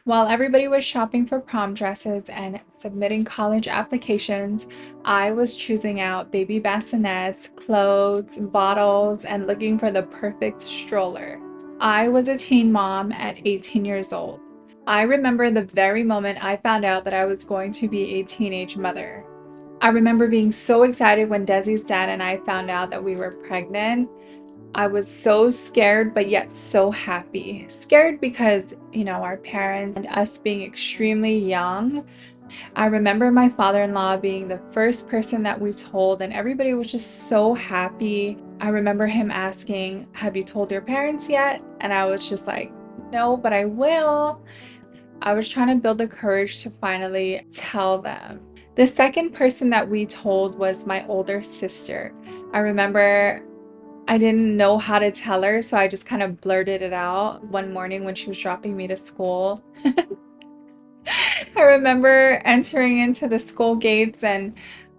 While everybody was shopping for prom dresses and submitting college applications, I was choosing out baby bassinets, clothes, bottles, and looking for the perfect stroller. I was a teen mom at 18 years old. I remember the very moment I found out that I was going to be a teenage mother. I remember being so excited when Desi's dad and I found out that we were pregnant. I was so scared, but yet so happy. Scared because, our parents and us being extremely young. I remember my father-in-law being the first person that we told, and everybody was just so happy. I remember him asking, "Have you told your parents yet?" And I was just like, "No, but I will." I was trying to build the courage to finally tell them. The second person that we told was my older sister. I remember I didn't know how to tell her, so I just kind of blurted it out one morning when she was dropping me to school. I remember entering into the school gates and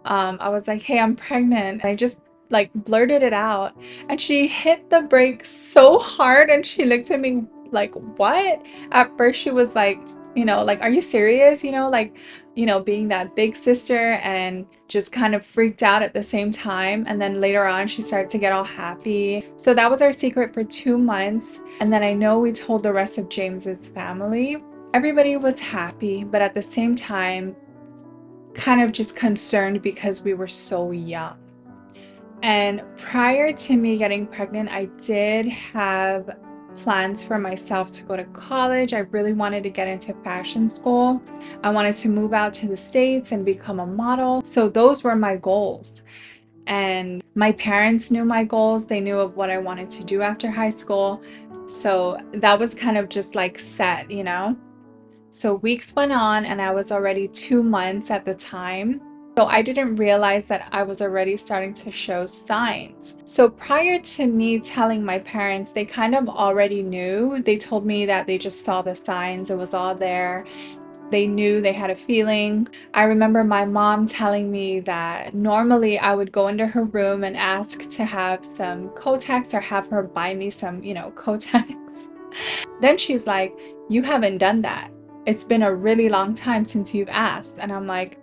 I was like, "Hey, I'm pregnant." I just like blurted it out and she hit the brakes so hard and she looked at me like, "What?" At first she was like, like, "Are you serious?" Being that big sister and just kind of freaked out at the same time. And then later on, she started to get all happy. So that was our secret for 2 months. And then I know we told the rest of James's family. Everybody was happy, but at the same time, kind of just concerned because we were so young. And prior to me getting pregnant, I did have plans for myself to go to college. I really wanted to get into fashion school. I wanted to move out to the States and become a model. So those were my goals. And my parents knew my goals. They knew of what I wanted to do after high school. So that was kind of just like set. So weeks went on and I was already 2 months at the time. So I didn't realize that I was already starting to show signs. So prior to me telling my parents, they kind of already knew. They told me that they just saw the signs, it was all there. They knew, they had a feeling. I remember my mom telling me that normally I would go into her room and ask to have some Kotex or have her buy me some, Kotex. Then she's like, "You haven't done that. It's been a really long time since you've asked." And I'm like,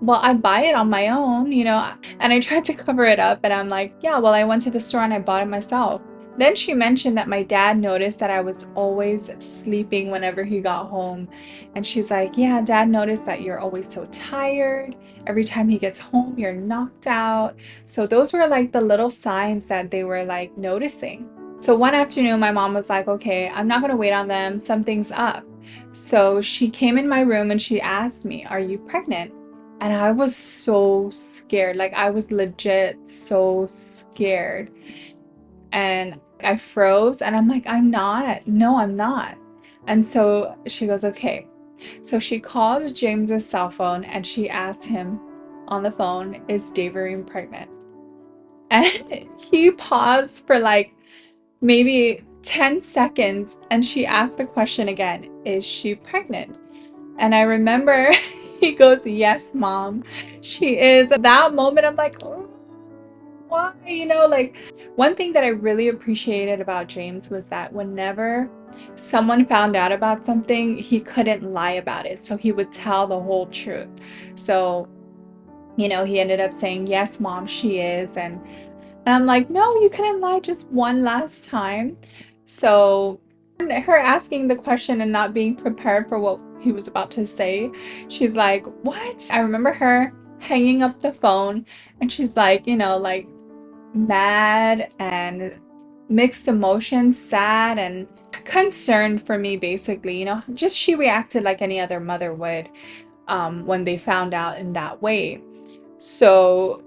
"Well, I buy it on my own." And I tried to cover it up and I'm like, "Yeah, well, I went to the store and I bought it myself." Then she mentioned that my dad noticed that I was always sleeping whenever he got home. And she's like, "Yeah, dad noticed that you're always so tired. Every time he gets home, you're knocked out." So those were like the little signs that they were like noticing. So one afternoon, my mom was like, "Okay, I'm not going to wait on them. Something's up." So she came in my room and she asked me, "Are you pregnant?" And I was so scared. Like, I was legit so scared. And I froze and I'm like, "I'm not. No, I'm not." And so she goes, "Okay." So she calls James's cell phone and she asked him on the phone, "Is Daverine pregnant?" And he paused for like maybe 10 seconds and she asked the question again, "Is she pregnant?" And I remember he goes, "Yes, mom, she is." At that moment, I'm like, "Oh, why?" Like one thing that I really appreciated about James was that whenever someone found out about something, he couldn't lie about it. So he would tell the whole truth. So, he ended up saying, "Yes, mom, she is." And I'm like, "No, you couldn't lie just one last time." So her asking the question and not being prepared for what he was about to say, she's like, "What?" I remember her hanging up the phone and she's like, like mad and mixed emotions, sad and concerned for me, basically. Just she reacted like any other mother would when they found out in that way. So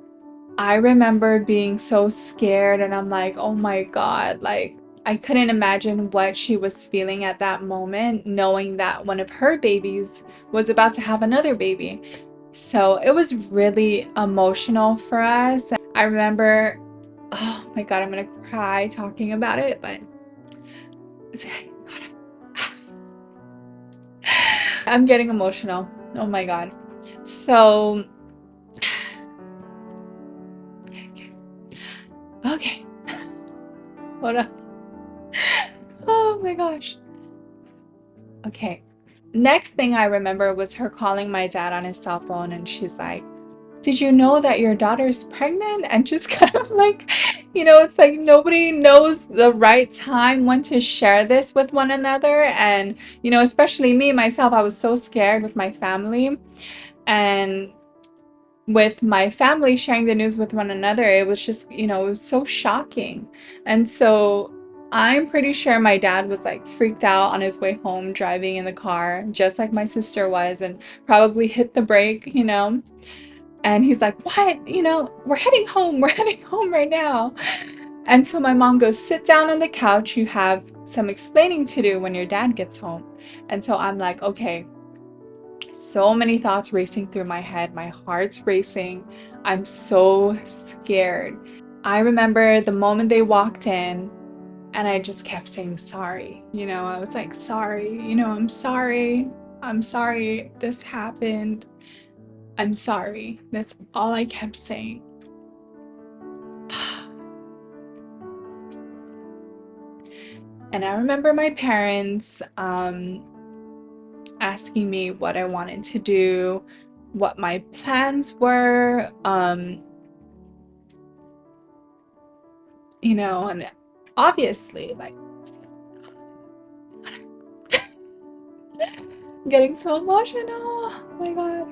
I remember being so scared and I'm like, "Oh my God," like I couldn't imagine what she was feeling at that moment, knowing that one of her babies was about to have another baby. So it was really emotional for us. I remember, oh my God, I'm gonna cry talking about it, but I'm getting emotional. Oh my God. So, okay, hold on. Oh my gosh. Okay. Next thing I remember was her calling my dad on his cell phone, and she's like, did you know that your daughter's pregnant? And just kind of like, it's like nobody knows the right time when to share this with one another. And, especially me, myself, I was so scared with my family. And with my family sharing the news with one another, it was just, it was so shocking. And so I'm pretty sure my dad was like freaked out on his way home driving in the car, just like my sister was, and probably hit the brake. And he's like, what? We're heading home. We're heading home right now. And so my mom goes, sit down on the couch. You have some explaining to do when your dad gets home. And so I'm like, okay, so many thoughts racing through my head. My heart's racing. I'm so scared. I remember the moment they walked in, and I just kept saying sorry. I was like, sorry, I'm sorry. I'm sorry this happened. I'm sorry. That's all I kept saying. And I remember my parents asking me what I wanted to do, what my plans were, and obviously, like, I'm getting so emotional. Oh my God.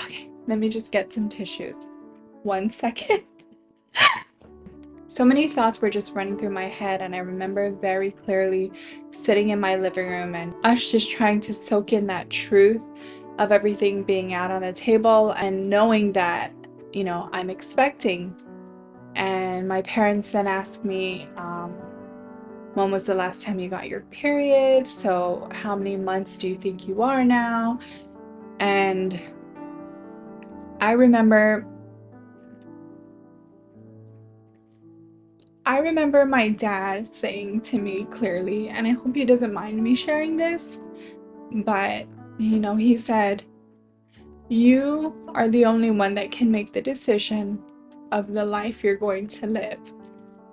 Okay, let me just get some tissues. 1 second. So many thoughts were just running through my head, and I remember very clearly sitting in my living room and us just trying to soak in that truth of everything being out on the table and knowing that, I'm expecting. And my parents then asked me, when was the last time you got your period? So how many months do you think you are now? And I remember my dad saying to me clearly, and I hope he doesn't mind me sharing this, but he said, you are the only one that can make the decision of the life you're going to live.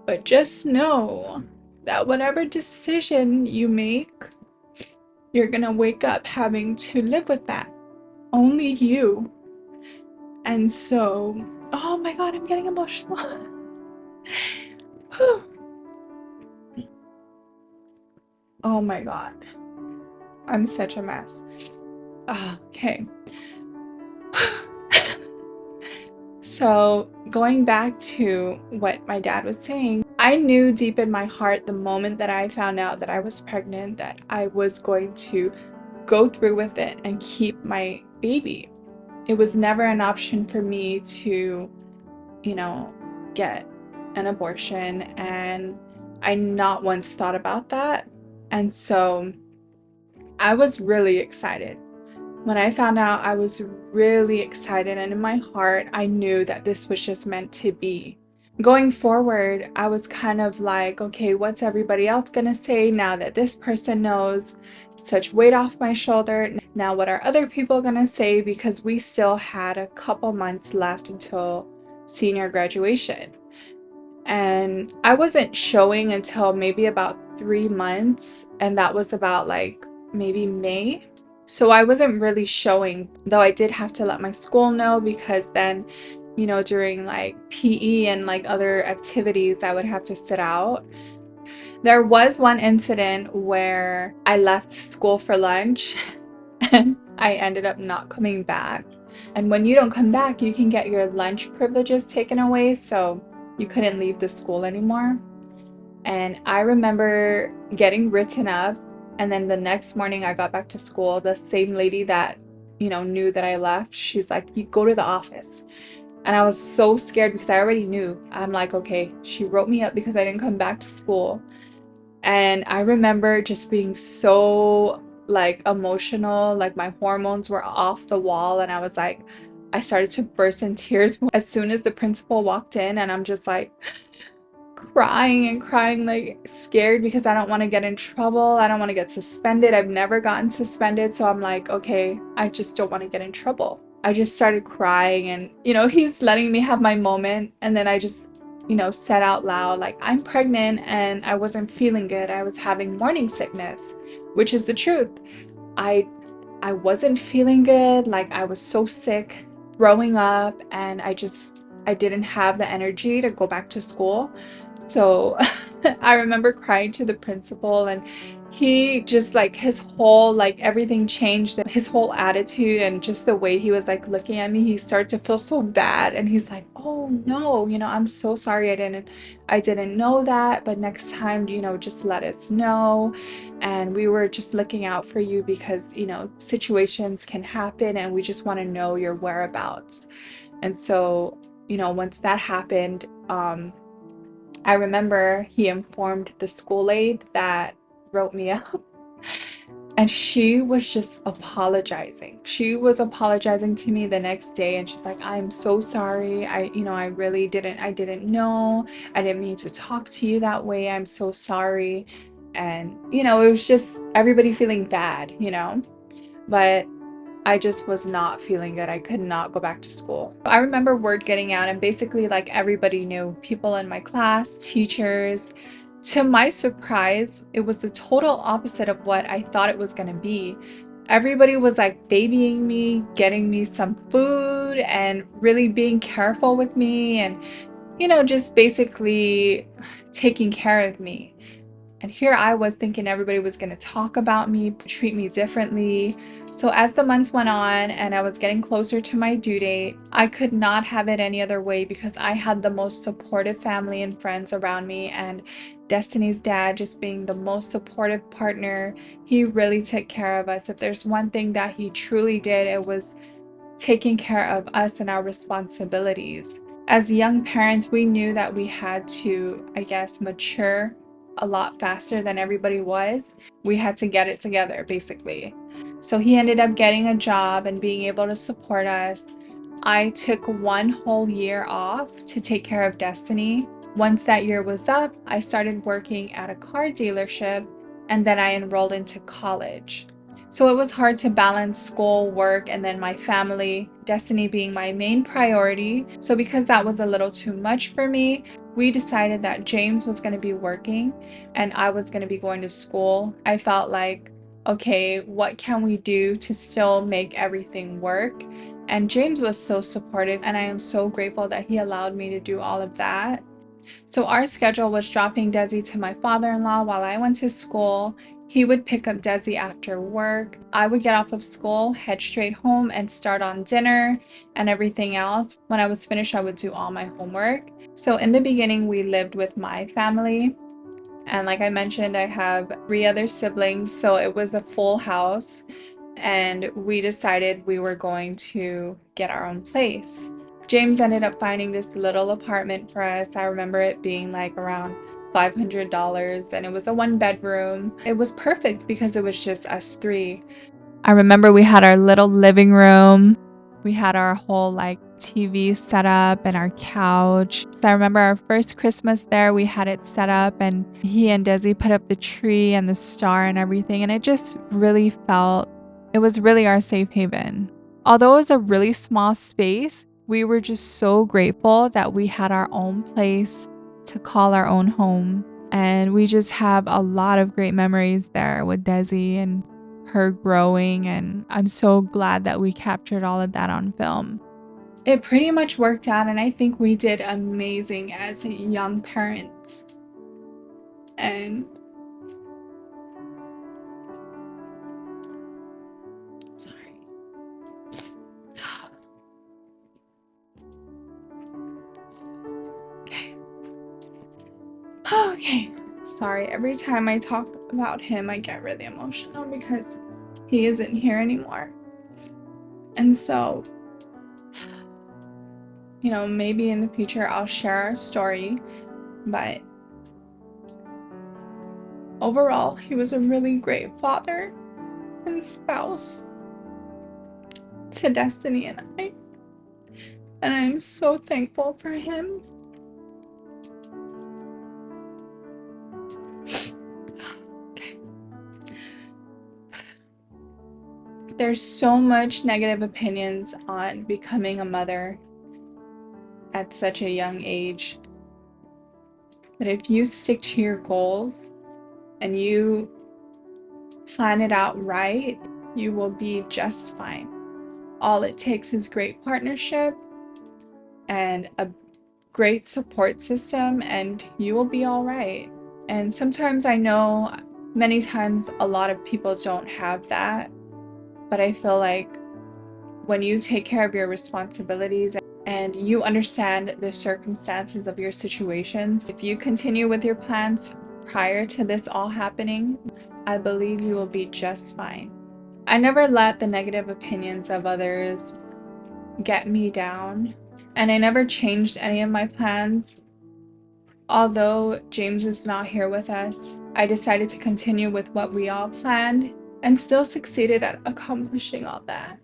But just know that whatever decision you make, you're gonna wake up having to live with that. Only you. And so, oh my God, I'm getting emotional. Oh my God. I'm such a mess. Okay. So, going back to what my dad was saying, I knew deep in my heart the moment that I found out that I was pregnant that I was going to go through with it and keep my baby. It was never an option for me to, get an abortion, and I not once thought about that. And so I was really excited. When I found out, I was really excited, and in my heart, I knew that this was just meant to be. Going forward, I was kind of like, okay, what's everybody else gonna say now that this person knows? Such weight off my shoulder. Now, what are other people gonna say? Because we still had a couple months left until senior graduation. And I wasn't showing until maybe about 3 months, and that was about like maybe May. So I wasn't really showing, though I did have to let my school know, because then, during like PE and like other activities, I would have to sit out. There was one incident where I left school for lunch and I ended up not coming back. And when you don't come back, you can get your lunch privileges taken away, so you couldn't leave the school anymore. And I remember getting written up, and then the next morning I got back to school, the same lady that, knew that I left, she's like, you go to the office. And I was so scared because I already knew. I'm like, okay, she wrote me up because I didn't come back to school. And I remember just being so like emotional, like my hormones were off the wall, and I was like, I started to burst in tears as soon as the principal walked in, and I'm just like crying and crying, like scared because I don't want to get in trouble. I don't want to get suspended. I've never gotten suspended, so I'm like, okay, I just don't want to get in trouble. I just started crying, and he's letting me have my moment, and then I just said out loud, like, I'm pregnant and I wasn't feeling good. I was having morning sickness, which is the truth. I I wasn't feeling good. Like I was so sick, throwing up, and I didn't have the energy to go back to school. So I remember crying to the principal, and he just like his whole like everything changed, his whole attitude and just the way he was like looking at me. He started to feel so bad, and he's like, "Oh no, I'm so sorry. I didn't know that, but next time, just let us know. And we were just looking out for you because, situations can happen and we just want to know your whereabouts." And so, once that happened, I remember he informed the school aide that wrote me up, and she was just apologizing. She was apologizing to me the next day, and she's like, "I'm so sorry. I really I didn't know. I didn't mean to talk to you that way. I'm so sorry." And, it was just everybody feeling bad. But I just was not feeling good. I could not go back to school. I remember word getting out, and basically, like, everybody knew, people in my class, teachers. To my surprise, it was the total opposite of what I thought it was going to be. Everybody was like babying me, getting me some food, and really being careful with me, and, just basically taking care of me. And here I was thinking everybody was going to talk about me, treat me differently. So as the months went on and I was getting closer to my due date, I could not have it any other way because I had the most supportive family and friends around me. And Destiny's dad, just being the most supportive partner, he really took care of us. If there's one thing that he truly did, it was taking care of us and our responsibilities. As young parents, we knew that we had to, I guess, mature a lot faster than everybody was. We had to get it together, basically. So he ended up getting a job and being able to support us. I took one whole year off to take care of Destiny. Once that year was up, I started working at a car dealership, and then I enrolled into college. So it was hard to balance school, work, and then my family, Destiny being my main priority. So because that was a little too much for me, we decided that James was going to be working and I was going to be going to school. I felt like, okay, what can we do to still make everything work? And James was so supportive, and I am so grateful that he allowed me to do all of that. So our schedule was dropping Desi to my father-in-law while I went to school. He would pick up Desi after work. I would get off of school, head straight home, and start on dinner and everything else. When I was finished, I would do all my homework. So in the beginning, we lived with my family. And like I mentioned, I have 3 other siblings, so it was a full house. And we decided we were going to get our own place. James ended up finding this little apartment for us. I remember it being like around $500, and it was a 1 bedroom. It was perfect because it was just us 3. I remember we had our little living room. We had our whole like TV set up and our couch. I remember our first Christmas there, we had it set up, and he and Desi put up the tree and the star and everything, and it just really felt, it was really our safe haven. Although it was a really small space, we were just so grateful that we had our own place to call our own home. And we just have a lot of great memories there with Desi and her growing, and I'm so glad that we captured all of that on film. It pretty much worked out, and I think we did amazing as young parents. And sorry. Okay. Okay. Sorry, every time I talk about him, I get really emotional because he isn't here anymore. And so, maybe in the future I'll share our story, but overall, he was a really great father and spouse to Destiny and I. And I'm so thankful for him. Okay. There's so much negative opinions on becoming a mother at such a young age. But if you stick to your goals and you plan it out right, You will be just fine. All it takes is great partnership and a great support system, and you will be all right. And sometimes I know many times a lot of people don't have that, but I feel like when you take care of your responsibilities and you understand the circumstances of your situations, if you continue with your plans prior to this all happening, I believe you will be just fine. I never let the negative opinions of others get me down, and I never changed any of my plans. Although James is not here with us, I decided to continue with what we all planned and still succeeded at accomplishing all that.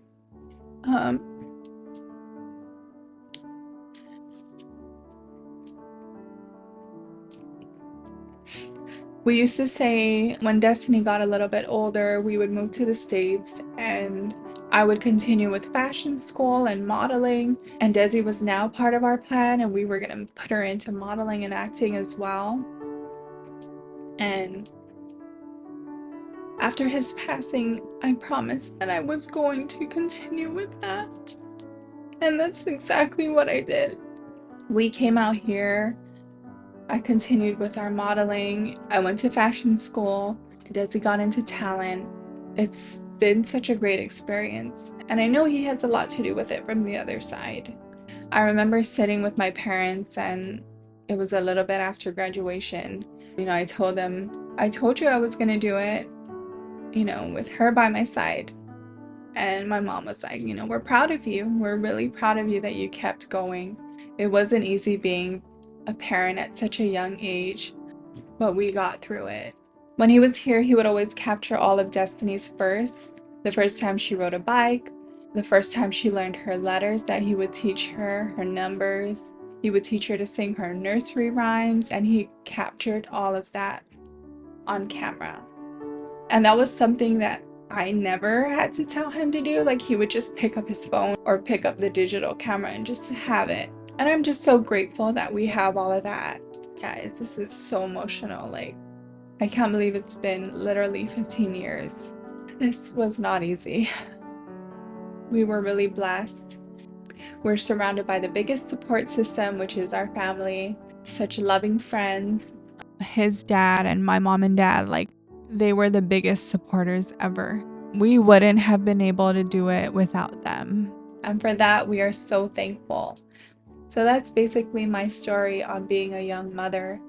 We used to say when Destiny got a little bit older, we would move to the States and I would continue with fashion school and modeling. And Desi was now part of our plan, and we were going to put her into modeling and acting as well. And after his passing, I promised that I was going to continue with that. And that's exactly what I did. We came out here. I continued with our modeling. I went to fashion school. Desi got into talent. It's been such a great experience, and I know he has a lot to do with it from the other side. I remember sitting with my parents, and it was a little bit after graduation. I told them, I told you I was going to do it, with her by my side. And my mom was like, we're proud of you. We're really proud of you that you kept going. It wasn't easy being a parent at such a young age, but we got through it. When he was here, he would always capture all of Destiny's firsts. The first time she rode a bike, the first time she learned her letters that he would teach her, her numbers. He would teach her to sing her nursery rhymes, and he captured all of that on camera. And that was something that I never had to tell him to do. Like, he would just pick up his phone or pick up the digital camera and just have it. And I'm just so grateful that we have all of that. Guys, this is so emotional. Like, I can't believe it's been literally 15 years. This was not easy. We were really blessed. We're surrounded by the biggest support system, which is our family. Such loving friends. His dad and my mom and dad, like, they were the biggest supporters ever. We wouldn't have been able to do it without them. And for that, we are so thankful. So that's basically my story on being a young mother,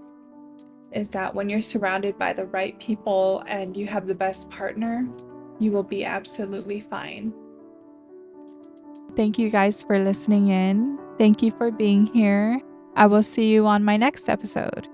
is that when you're surrounded by the right people and you have the best partner, you will be absolutely fine. Thank you guys for listening in. Thank you for being here. I will see you on my next episode.